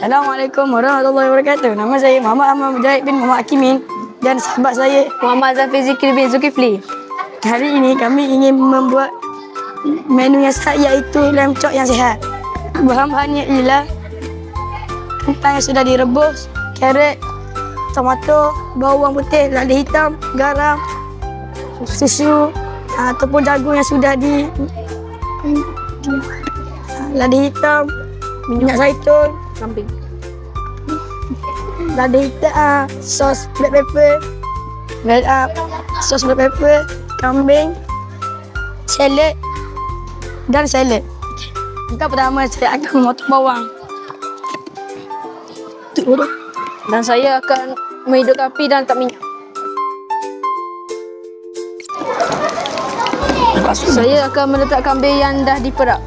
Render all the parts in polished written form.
Assalamualaikum warahmatullahi wabarakatuh. Nama saya Muhammad Ahmad Mujahid bin Muhammad Hakimin dan sahabat saya Muhammad Zafir Zikri bin Zulkifli. Hari ini kami ingin membuat menu yang sihat, iaitu lamb chop yang sihat. Bahan-bahannya ialah kentang yang sudah direbus, carrot, tomato, bawang putih, lada hitam, garam, susu ataupun jagung yang sudah lada hitam, minyak zaitun, Kambing. lada hitam, sos black pepper, sos black pepper, kambing, salad dan salad. Yang pertama saya akan memotong bawang. Dan saya akan menghidupkan api dan letak minyak. Saya akan meletak kambing yang dah diperap.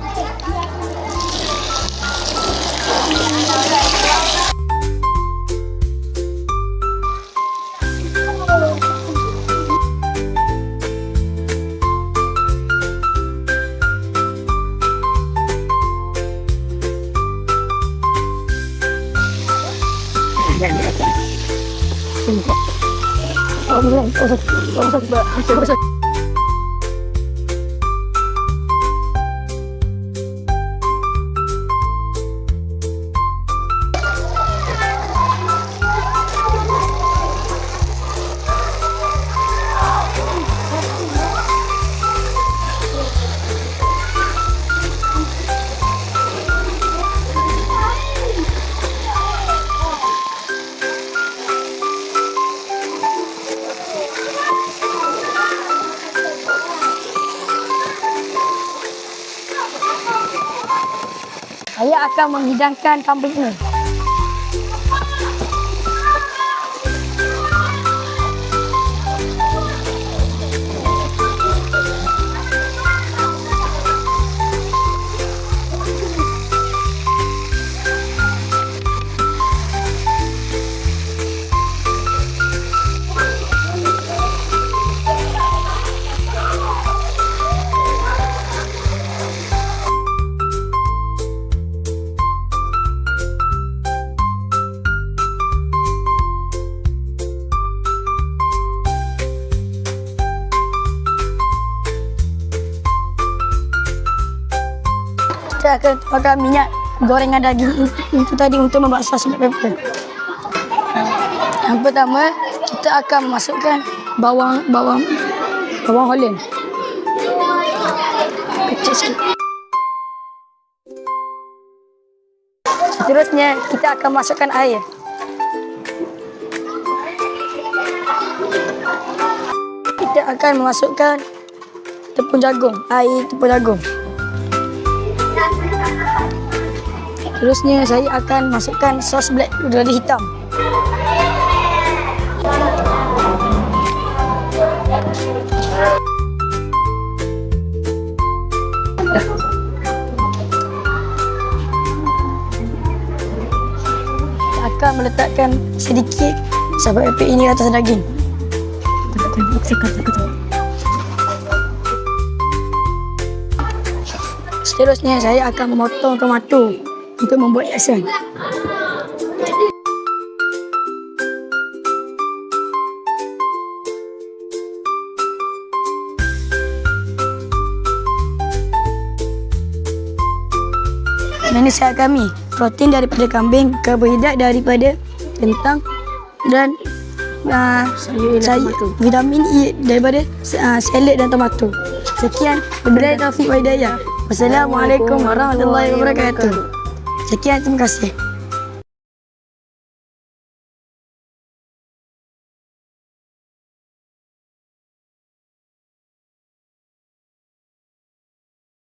Saya akan menghidangkan kambing ini. Kita akan pakai minyak gorengan daging itu tadi untuk membuat sos black pepper. Yang pertama, kita akan masukkan bawang Holland. Kecil sikit. Seterusnya, kita akan masukkan air. Kita akan memasukkan tepung jagung, air tepung jagung. Terusnya saya akan masukkan sos black lada hitam. Kita akan meletakkan sedikit sabut pepek ini atas daging. Seterusnya saya akan memotong tomato untuk membuat hiasan. Menu sihat kami, protein daripada kambing, karbohidrat daripada kentang dan vitamin E daripada salad dan tomato. Sekian, wabillahi taufiq wa hidayah. Wassalamualaikum warahmatullahi wabarakatuh. Sekian, terima kasih.